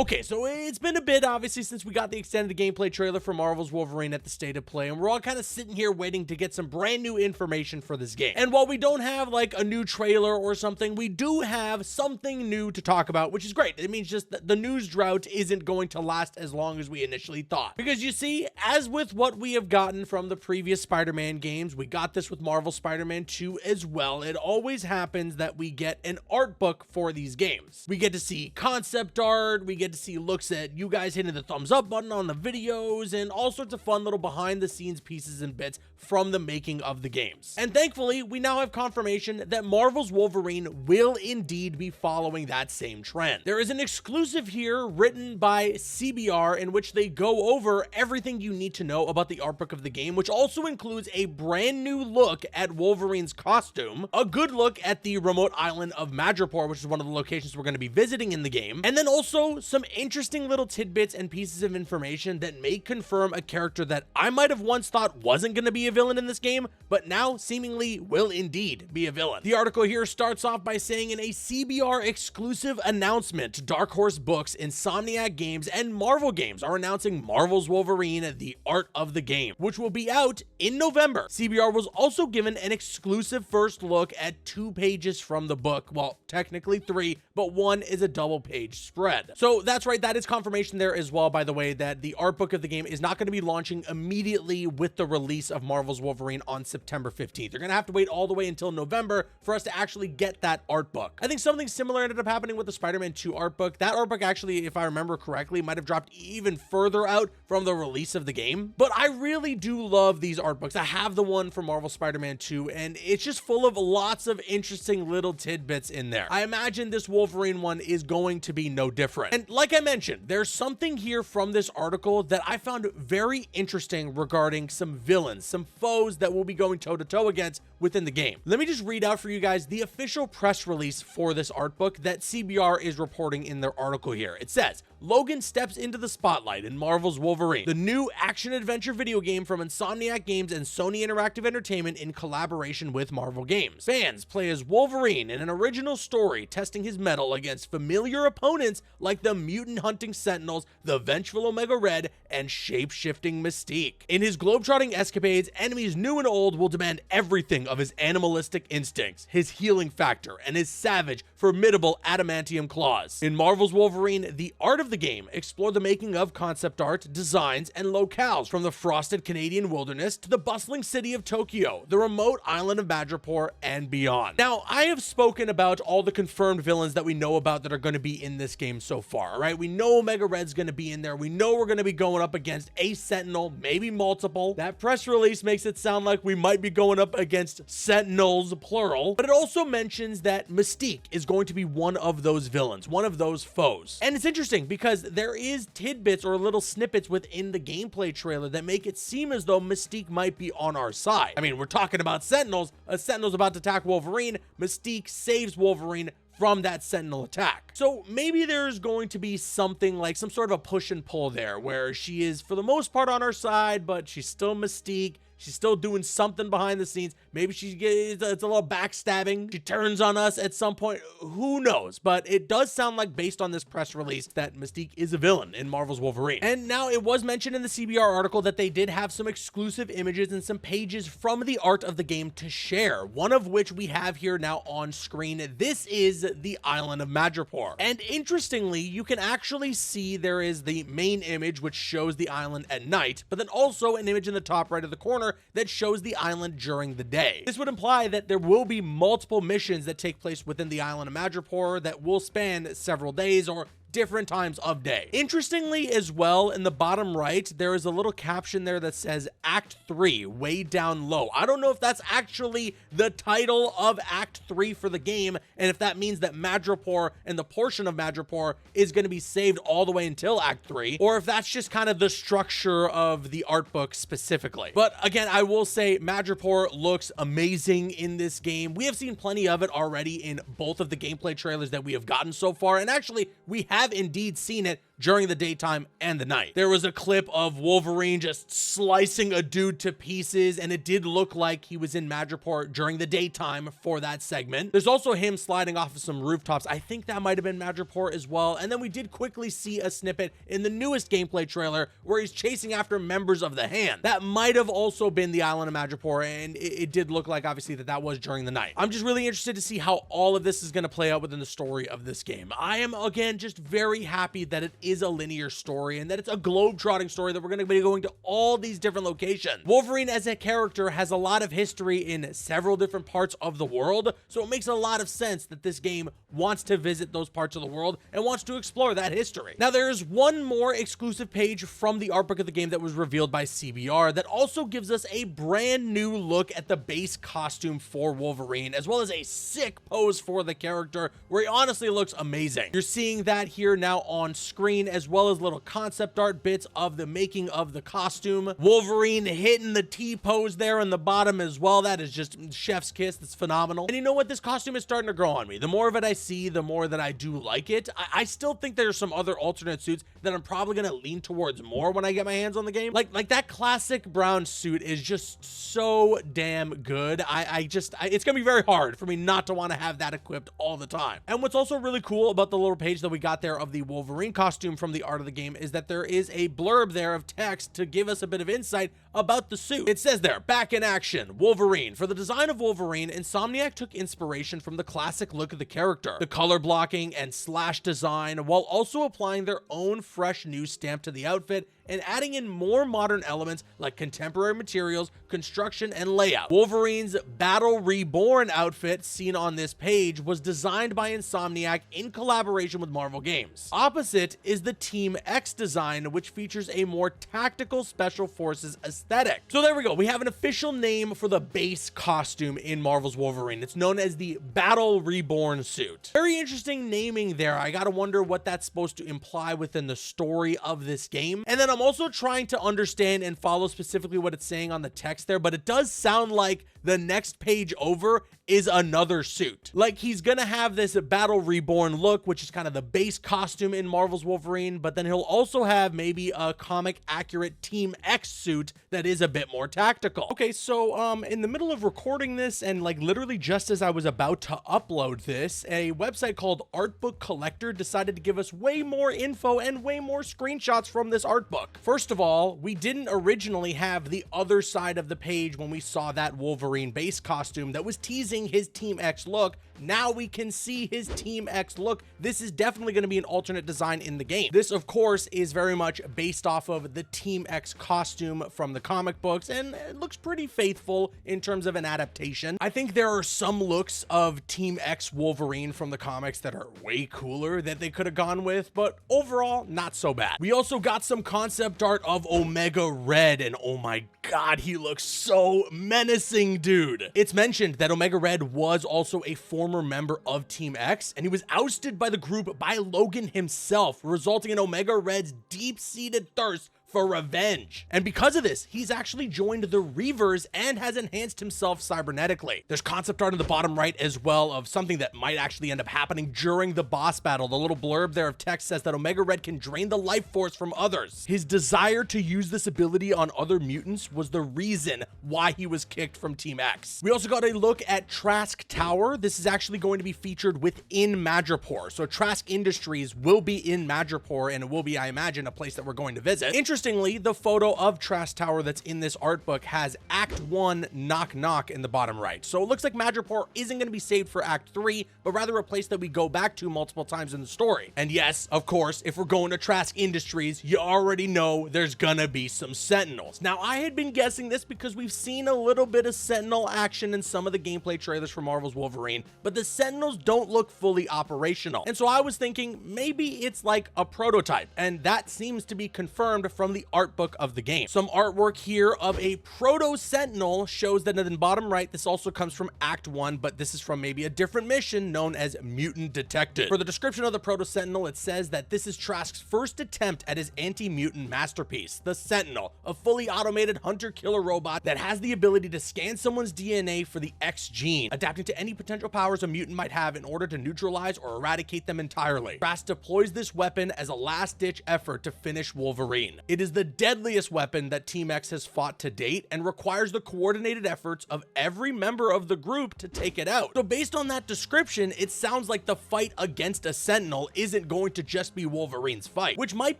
Okay, so it's been a bit, obviously, since we got the extended gameplay trailer for Marvel's Wolverine at the State of Play, and we're all kind of sitting here waiting to get some brand new information for this game. And while we don't have, like, a new trailer or something, we do have something new to talk about, which is great. It means just that the news drought isn't going to last as long as we initially thought. Because you see, as with what we have gotten from the previous Spider-Man games, we got this with Marvel Spider-Man 2 as well. It always happens that we get an art book for these games. We get to see concept art, we get to see looks at you guys hitting the thumbs up button on the videos, and all sorts of fun little behind the scenes pieces and bits from the making of the games. And thankfully, we now have confirmation that Marvel's Wolverine will indeed be following that same trend. There is an exclusive here written by CBR in which they go over everything you need to know about the art book of the game, which also includes a brand new look at Wolverine's costume, a good look at the remote island of Madripoor, which is one of the locations we're going to be visiting in the game, and then also some interesting little tidbits and pieces of information that may confirm a character that I might have once thought wasn't going to be a villain in this game, but now seemingly will indeed be a villain. The article here starts off by saying, in a CBR exclusive announcement, Dark Horse Books, Insomniac Games, and Marvel Games are announcing Marvel's Wolverine, the art of the game, which will be out in November. CBR was also given an exclusive first look at 2 pages from the book. Well, technically 3, but 1 is a double-page spread. So that's right, that is confirmation there as well, by the way, that the art book of the game is not going to be launching immediately with the release of Marvel's Wolverine on September 15th. They're going to have to wait all the way until November for us to actually get that art book. I think something similar ended up happening with the Spider-Man 2 art book. That art book actually, if I remember correctly, might have dropped even further out from the release of the game. But I really do love these art books. I have the one for Marvel Spider-Man 2, and it's just full of lots of interesting little tidbits in there. I imagine this Wolverine one is going to be no different. And like I mentioned, there's something here from this article that I found very interesting regarding some villains, some foes that we'll be going toe-to-toe against within the game. Let me just read out for you guys the official press release for this art book that CBR is reporting in their article here. It says, Logan steps into the spotlight in Marvel's Wolverine, the new action-adventure video game from Insomniac Games and Sony Interactive Entertainment in collaboration with Marvel Games. Fans play as Wolverine in an original story, testing his mettle against familiar opponents like the mutant-hunting Sentinels, the vengeful Omega Red, and shape-shifting Mystique. In his globetrotting escapades, enemies new and old will demand everything of his animalistic instincts, his healing factor, and his savage, formidable adamantium claws. In Marvel's Wolverine, the art of the game, explore the making of concept art, designs, and locales from the frosted Canadian wilderness to the bustling city of Tokyo, the remote island of Madripoor, and beyond. Now, I have spoken about all the confirmed villains that we know about that are going to be in this game so far, right? We know Omega Red's going to be in there. We know we're going to be going up against a Sentinel, maybe multiple. That press release makes it sound like we might be going up against Sentinels, plural, but it also mentions that Mystique is going to be one of those villains, one of those foes. And it's interesting because there is tidbits or little snippets within the gameplay trailer that make it seem as though Mystique might be on our side. I mean, we're talking about Sentinels. A Sentinel's about to attack Wolverine. Mystique saves Wolverine from that Sentinel attack. So maybe there's going to be something like some sort of a push and pull there where she is for the most part on our side, but she's still Mystique. She's still doing something behind the scenes. Maybe it's a little backstabbing. She turns on us at some point. Who knows? But it does sound like, based on this press release, that Mystique is a villain in Marvel's Wolverine. And now it was mentioned in the CBR article that they did have some exclusive images and some pages from the art of the game to share, one of which we have here now on screen. This is the island of Madripoor. And interestingly, you can actually see there is the main image, which shows the island at night, but then also an image in the top right of the corner that shows the island during the day. This would imply that there will be multiple missions that take place within the island of Madripoor that will span several days or different times of day. Interestingly as well, in the bottom right, there is a little caption there that says Act 3, way down low. I don't know if that's actually the title of Act 3 for the game, and if that means that Madripoor and the portion of Madripoor is going to be saved all the way until Act 3, or if that's just kind of the structure of the art book specifically. But again, I will say Madripoor looks amazing in this game. We have seen plenty of it already in both of the gameplay trailers that we have gotten so far, and actually, we have have indeed seen it during the daytime and the night. There was a clip of Wolverine just slicing a dude to pieces, and it did look like he was in Madripoor during the daytime for that segment. There's also him sliding off of some rooftops. I think that might have been Madripoor as well. And then we did quickly see a snippet in the newest gameplay trailer where he's chasing after members of the Hand. That might have also been the island of Madripoor, and it did look like obviously that was during the night. I'm just really interested to see how all of this is going to play out within the story of this game. I am, again, just very happy that it is a linear story and that it's a globe-trotting story, that we're going to be going to all these different locations. Wolverine as a character has a lot of history in several different parts of the world, so it makes a lot of sense that this game wants to visit those parts of the world and wants to explore that history. Now, there's one more exclusive page from the art book of the game that was revealed by CBR that also gives us a brand new look at the base costume for Wolverine, as well as a sick pose for the character where he honestly looks amazing. You're seeing that here now on screen, as well as little concept art bits of the making of the costume. Wolverine hitting the T pose there on the bottom as well. That is just chef's kiss. That's phenomenal. And you know what? This costume is starting to grow on me. The more of it I see, the more that I do like it. I still think there's some other alternate suits that I'm probably going to lean towards more when I get my hands on the game. Like that classic brown suit is just so damn good. It's gonna be very hard for me not to want to have that equipped all the time. And what's also really cool about the little page that we got there of the Wolverine costume from the art of the game is that there is a blurb there of text to give us a bit of insight about the suit. It says there, back in action, Wolverine. For the design of Wolverine, Insomniac took inspiration from the classic look of the character, the color blocking and slash design, while also applying their own fresh new stamp to the outfit and adding in more modern elements like contemporary materials, construction, and layout. Wolverine's Battle Reborn outfit seen on this page was designed by Insomniac in collaboration with Marvel Games. Opposite is the Team X design, which features a more tactical special forces aesthetic. So there we go. We have an official name for the base costume in Marvel's Wolverine. It's known as the Battle Reborn suit. Very interesting naming there. I gotta wonder what that's supposed to imply within the story of this game. And then I'm also trying to understand and follow specifically what it's saying on the text there, but it does sound like the next page over is another suit. Like he's gonna have this Battle Reborn look, which is kind of the base costume in Marvel's Wolverine, but then he'll also have maybe a comic accurate Team X suit that is a bit more tactical. Okay, so in the middle of recording this and like literally just as I was about to upload this, a website called Artbook Collector decided to give us way more info and way more screenshots from this art book. First of all, we didn't originally have the other side of the page when we saw that Wolverine base costume that was teasing his Team X look. Now we can see his Team X look. This is definitely going to be an alternate design in the game. This, of course, is very much based off of the Team X costume from the comic books, and it looks pretty faithful in terms of an adaptation. I think there are some looks of Team X Wolverine from the comics that are way cooler that they could have gone with, but overall, not so bad. We also got some concept art of Omega Red, and oh my god, he looks so menacing, dude. It's mentioned that Omega Red was also a former member of Team X, and he was ousted by the group by Logan himself, resulting in Omega Red's deep-seated thirst for revenge. And because of this, he's actually joined the Reavers and has enhanced himself cybernetically. There's concept art in the bottom right as well of something that might actually end up happening during the boss battle. The little blurb there of text says that Omega Red can drain the life force from others. His desire to use this ability on other mutants was the reason why he was kicked from Team X. We also got a look at Trask Tower. This is actually going to be featured within Madripoor. So Trask Industries will be in Madripoor, and it will be, I imagine, a place that we're going to visit. Interestingly, the photo of Trask Tower that's in this art book has Act 1 Knock Knock in the bottom right. So it looks like Madripoor isn't going to be saved for Act 3, but rather a place that we go back to multiple times in the story. And yes, of course, if we're going to Trask Industries, you already know there's gonna be some Sentinels. Now, I had been guessing this because we've seen a little bit of Sentinel action in some of the gameplay trailers for Marvel's Wolverine, but the Sentinels don't look fully operational. And so I was thinking maybe it's like a prototype, and that seems to be confirmed from from the art book of the game. Some artwork here of a proto-sentinel shows that in the bottom right, this also comes from Act 1, but this is from maybe a different mission known as Mutant Detected. For the description of the proto-sentinel, it says that this is Trask's first attempt at his anti-mutant masterpiece, the Sentinel, a fully automated hunter-killer robot that has the ability to scan someone's DNA for the X gene, adapting to any potential powers a mutant might have in order to neutralize or eradicate them entirely. Trask deploys this weapon as a last-ditch effort to finish Wolverine. It is the deadliest weapon that Team X has fought to date and requires the coordinated efforts of every member of the group to take it out. So based on that description, it sounds like the fight against a Sentinel isn't going to just be Wolverine's fight, which might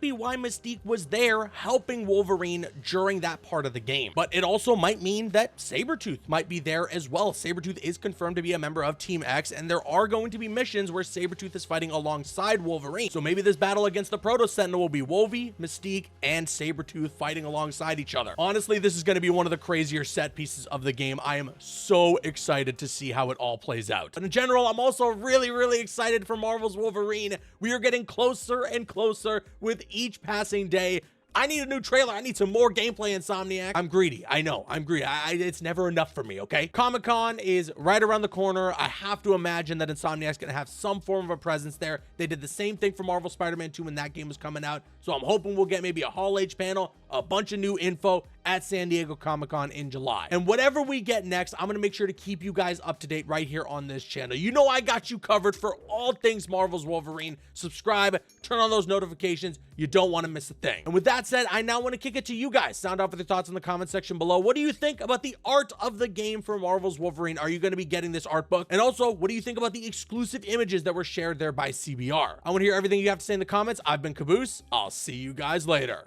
be why Mystique was there helping Wolverine during that part of the game. But it also might mean that Sabretooth might be there as well. Sabretooth is confirmed to be a member of Team X, and there are going to be missions where Sabretooth is fighting alongside Wolverine. So maybe this battle against the Proto-Sentinel will be Wolvie, Mystique, and Sabretooth fighting alongside each other. Honestly, this is going to be one of the crazier set pieces of the game. I am so excited to see how it all plays out. But in general, I'm also really excited for Marvel's Wolverine. We are getting closer and closer with each passing day. I need a new trailer. I need some more gameplay, Insomniac. I'm greedy. I know. I'm greedy. It's never enough for me, okay? Comic-Con is right around the corner. I have to imagine that Insomniac's going to have some form of a presence there. They did the same thing for Marvel Spider-Man 2 when that game was coming out. So I'm hoping we'll get maybe a Hall H panel, a bunch of new info at San Diego Comic-Con in July. And whatever we get next, I'm going to make sure to keep you guys up to date right here on this channel. You know I got you covered for all things Marvel's Wolverine. Subscribe, turn on those notifications. You don't want to miss a thing. And with that said, I now want to kick it to you guys. Sound off with your thoughts in the comment section below. What do you think about the art of the game for Marvel's Wolverine? Are you going to be getting this art book? And also, what do you think about the exclusive images that were shared there by CBR? I want to hear everything you have to say in the comments. I've been Caboose. I'll see you guys later.